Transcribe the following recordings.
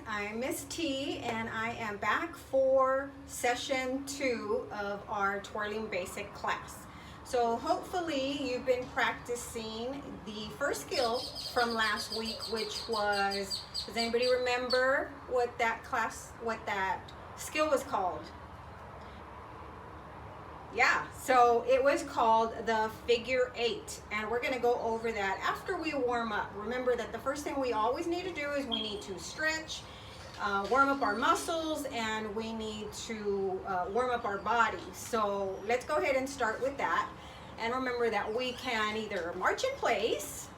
I'm Miss T and I am back for session 2 of our twirling basic class. So hopefully you've been practicing the first skill from last week, which was, does anybody remember what that skill was called? Yeah, so it was called the figure 8, and we're going to go over that after we warm up. Remember that the first thing we always need to do is we need to stretch, warm up our muscles, and we need to warm up our body. So let's go ahead and start with that. And remember that we can either march in place,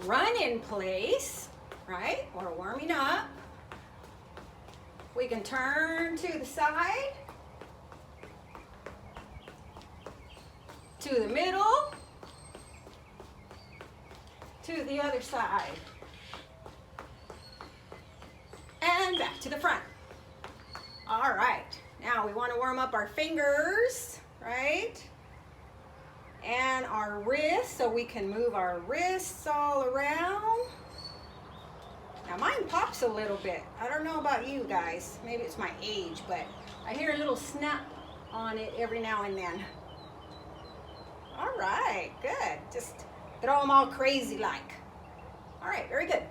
run in place, right? We're warming up. We can turn to the side, to the middle, to the other side, and back to the front. All right, now we want to warm up our fingers, right? And our wrists, so we can move our wrists all around. Now mine pops a little bit. I don't know about you guys. Maybe it's my age, but I hear a little snap on it every now and then. All right, good. Just throw them all crazy like. All right, very good.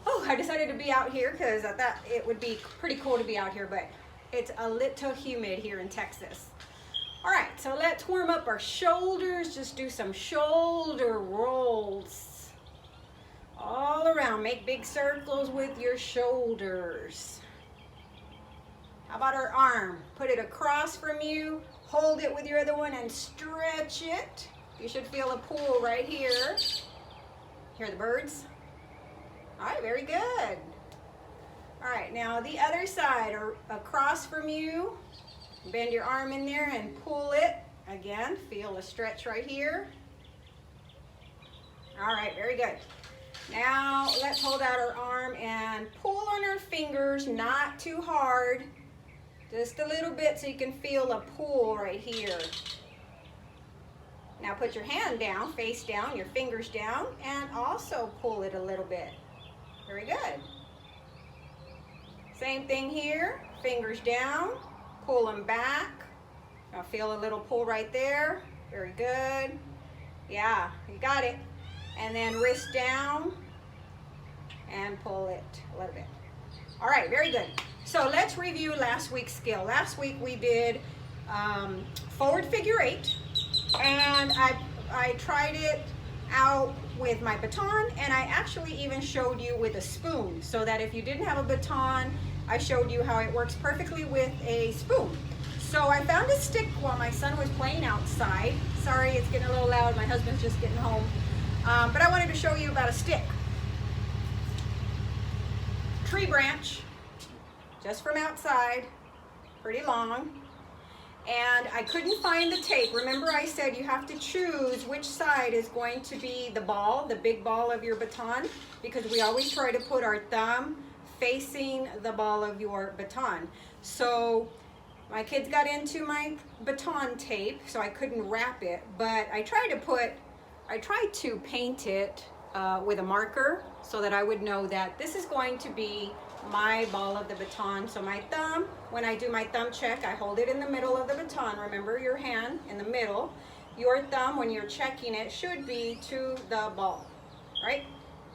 Oh, I decided to be out here because I thought it would be pretty cool to be out here, but it's a little humid here in Texas. All right, so let's warm up our shoulders. Just do some shoulder rolls. All around, make big circles with your shoulders. How about our arm? Put it across from you, hold it with your other one and stretch it. You should feel a pull right here. Hear the birds? All right, very good. All right, now the other side, or across from you. Bend your arm in there and pull it. Again, feel a stretch right here. All right, very good. Now let's hold out our arm and pull on our fingers, not too hard, just a little bit so you can feel a pull right here. Now put your hand down, face down, your fingers down, and also pull it a little bit. Very good. Same thing here, fingers down, pull them back. Now feel a little pull right there. Very good. Yeah, you got it. And then wrist down and pull it a little bit. All right, very good. So let's review last week's skill. Last week we did forward figure 8, and I tried it out with my baton, and I actually even showed you with a spoon, so that if you didn't have a baton, I showed you how it works perfectly with a spoon. So I found a stick while my son was playing outside. Sorry, it's getting a little loud. My husband's just getting home. But I wanted to show you about a stick. Tree branch, just from outside, pretty long. And I couldn't find the tape. Remember I said you have to choose which side is going to be the ball, the big ball of your baton, because we always try to put our thumb facing the ball of your baton. So my kids got into my baton tape, so I couldn't wrap it, but I tried to paint it with a marker so that I would know that this is going to be my ball of the baton. So my thumb, when I do my thumb check, I hold it in the middle of the baton. Remember, your hand in the middle. Your thumb, when you're checking it, should be to the ball, right?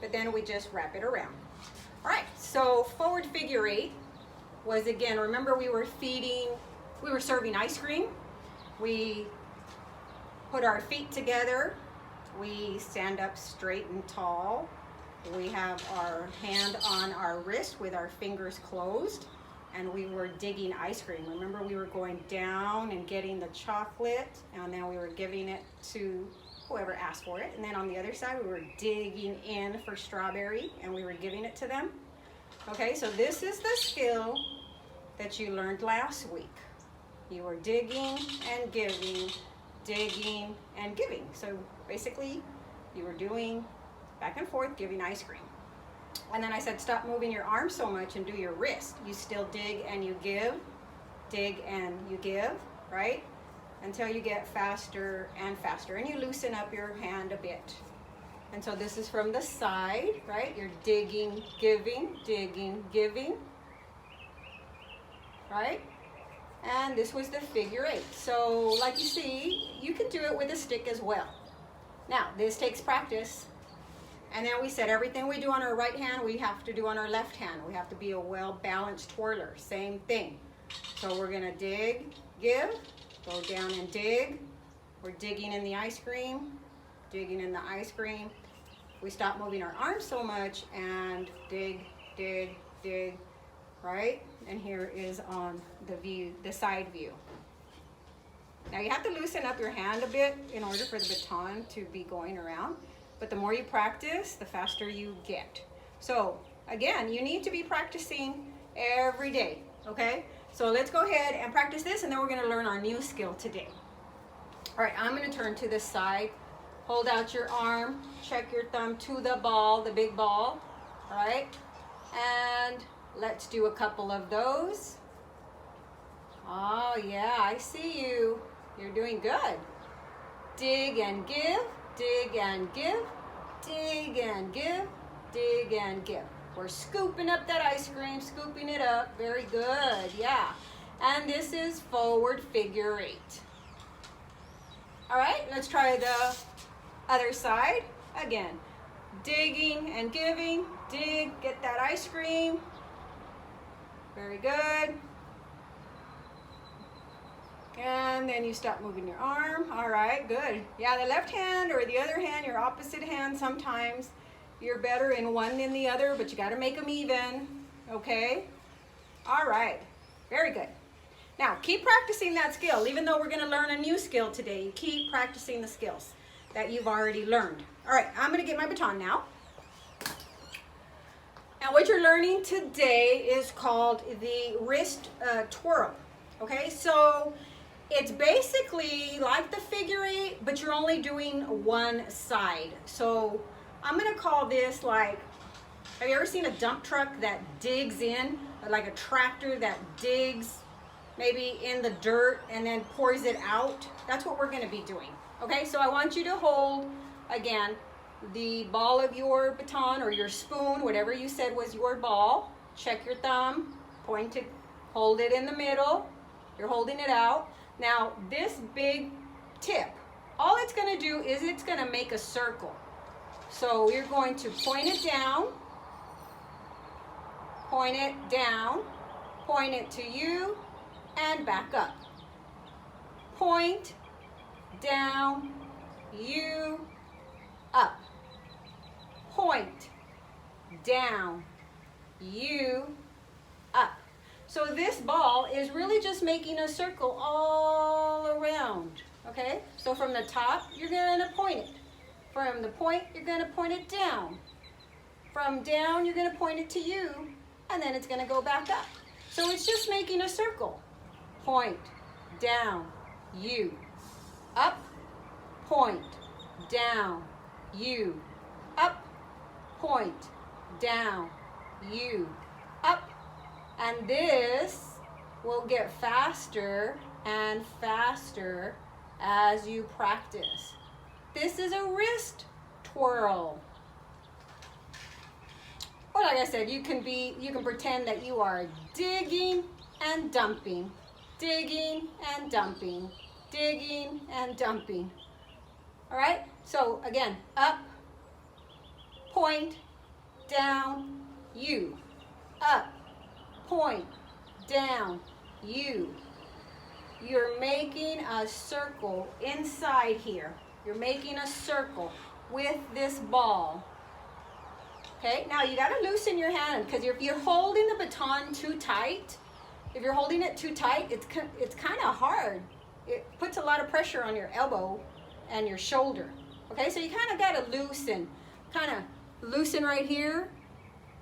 But then we just wrap it around. All right, so forward figure 8 was, again, remember we were serving ice cream. We put our feet together. We stand up straight and tall. We have our hand on our wrist with our fingers closed, and we were digging ice cream. Remember, we were going down and getting the chocolate, and then we were giving it to whoever asked for it. And then on the other side, we were digging in for strawberry, and we were giving it to them. Okay, so this is the skill that you learned last week. You were digging and giving, digging and giving. So basically, you were doing back and forth, giving ice cream. And then I said, stop moving your arm so much and do your wrist. You still dig and you give, dig and you give, right? Until you get faster and faster, and you loosen up your hand a bit. And so this is from the side, right? You're digging, giving, giving, right? And this was the figure 8. So like you see, you can do it with a stick as well. Now, this takes practice. And then we said everything we do on our right hand, we have to do on our left hand. We have to be a well-balanced twirler. Same thing. So we're going to dig, give, go down and dig. We're digging in the ice cream, digging in the ice cream. We stop moving our arms so much and dig, dig, dig, right? And here is on the view, the side view. Now you have to loosen up your hand a bit in order for the baton to be going around. But the more you practice, the faster you get. So again, you need to be practicing every day, okay? So let's go ahead and practice this, and then we're gonna learn our new skill today. All right, I'm gonna turn to the side. Hold out your arm, check your thumb to the ball, the big ball, all right? And let's do a couple of those. Oh yeah, I see you. You're doing good. Dig and give, dig and give, dig and give, dig and give. We're scooping up that ice cream, scooping it up. Very good, yeah. And this is forward figure 8. All right, let's try the other side. Again, digging and giving, dig, get that ice cream. Very good. And then you stop moving your arm. All right, good. Yeah, the left hand or the other hand, your opposite hand, sometimes you're better in one than the other, but you got to make them even, okay? All right, very good. Now, keep practicing that skill. Even though we're going to learn a new skill today, you keep practicing the skills that you've already learned. All right, I'm going to get my baton now. And what you're learning today is called the wrist twirl, okay? So it's basically like the figure 8, but you're only doing one side. So I'm going to call this like, have you ever seen a dump truck that digs in? Or like a tractor that digs maybe in the dirt and then pours it out? That's what we're going to be doing. Okay, so I want you to hold, again, the ball of your baton or your spoon, whatever you said was your ball. Check your thumb, point it, hold it in the middle. You're holding it out. Now, this big tip, all it's going to do is it's going to make a circle. So you're going to point it down, point it to you, and back up. Point, down, you, up. Point, down, you, up. So this ball is really just making a circle all around, okay? So from the top, you're gonna point it. From the point, you're gonna point it down. From down, you're gonna point it to you, and then it's gonna go back up. So it's just making a circle. Point, down, you, up, point, down, you, up, point, down, you, up. And this will get faster and faster as you practice. This is a wrist twirl. Or like I said, you can pretend that you are digging and dumping, digging and dumping, digging and dumping. All right? So again, up, point, down, you, up, point, down, you. You're making a circle inside here. You're making a circle with this ball. Okay, now you gotta loosen your hand, because if you're holding the baton too tight, if you're holding it too tight, it's kind of hard. It puts a lot of pressure on your elbow and your shoulder. Okay, so you kind of gotta loosen, right here,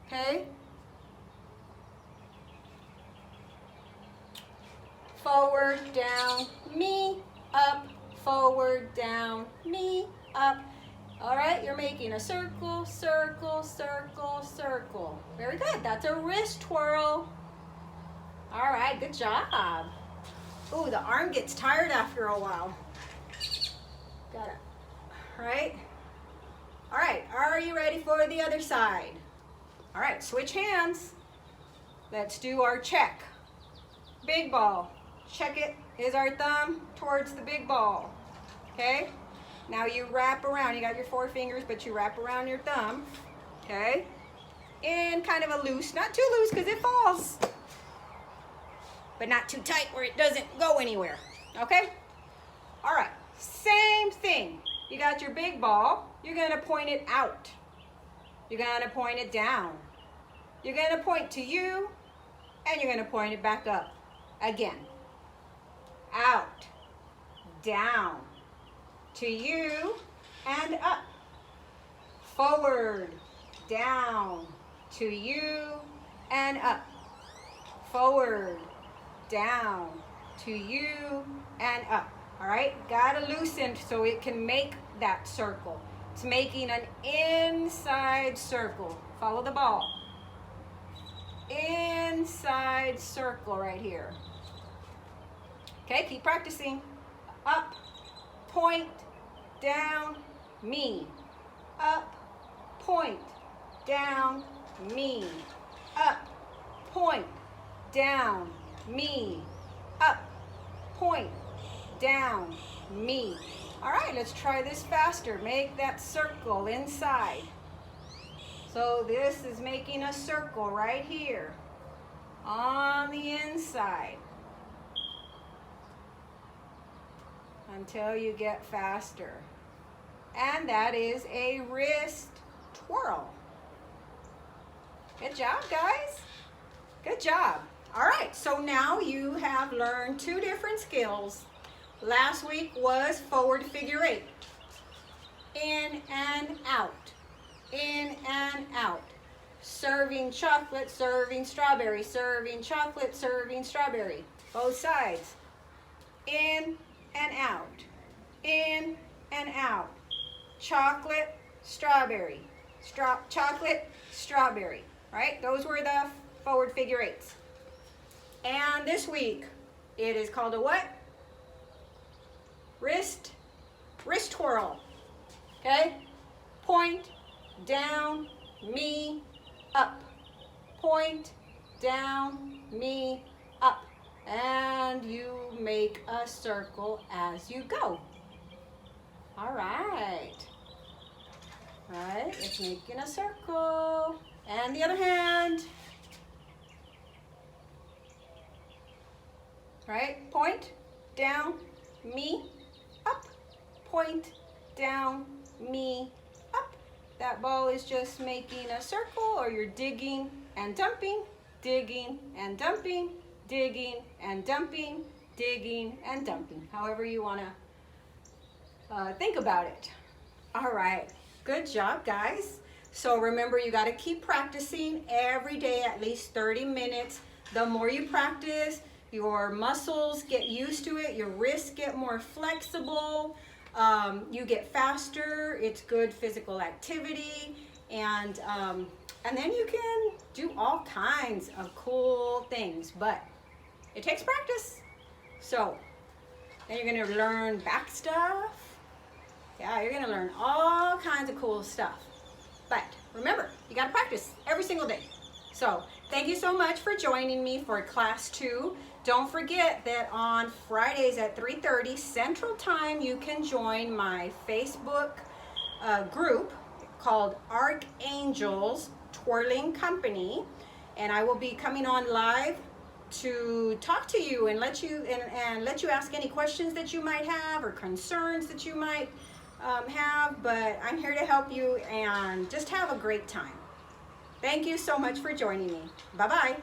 okay? Forward, down, me, up, forward, down, me, up. All right, you're making a circle, circle, circle, circle. Very good, that's a wrist twirl. All right, good job. Ooh, the arm gets tired after a while. Got it, right? All right, are you ready for the other side? All right, switch hands. Let's do our check. Big ball, check it, is our thumb towards the big ball, okay? Now you wrap around, you got your 4 fingers, but you wrap around your thumb, okay? In kind of a loose, not too loose because it falls, but not too tight where it doesn't go anywhere, okay? All right, same thing. You got your big ball, you're gonna point it out. You're gonna point it down. You're gonna point to you, and you're gonna point it back up. Again, out, down, to you, and up. Forward, down, to you, and up. Forward, down, to you, and up. All right, gotta loosen so it can make that circle. It's making an inside circle. Follow the ball. Inside circle right here. Okay, keep practicing. Up, point, down, me. Up, point, down, me. Up, point, down, me. Up, point, down, me. All right, let's try this faster. Make that circle inside. So this is making a circle right here on the inside until you get faster. And that is a wrist twirl. Good job, guys. Good job. All right, so now you have learned 2 different skills. Last week was forward figure 8. In and out. In and out. Serving chocolate, serving strawberry, serving chocolate, serving strawberry. Both sides. In and out. In and out. Chocolate, strawberry. Chocolate, strawberry. Right? Those were the forward figure 8s. And this week, it is called a what? Wrist twirl. Okay? Point, down, me, up. Point, down, me, up. And you make a circle as you go. All right. Right, it's making a circle. And the other hand. Right, point, down, me, up. Point, down, me, up. That ball is just making a circle, or you're digging and dumping, digging and dumping, digging and dumping, digging and dumping. However you want to think about it. All right, good job, guys. So remember, you got to keep practicing every day, at least 30 minutes. The more you practice, your muscles get used to it, your wrists get more flexible, you get faster. It's good physical activity, and then you can do all kinds of cool things, but it takes practice. So then you're going to learn back stuff. Yeah, you're going to learn all kinds of cool stuff. But remember, you got to practice every single day. So thank you so much for joining me for class 2. Don't forget that on Fridays at 3:30 Central Time, you can join my Facebook group called Archangels Twirling Company. And I will be coming on live to talk to you and let you ask any questions that you might have or concerns that you might have. But I'm here to help you, and just have a great time. Thank you so much for joining me. Bye-bye.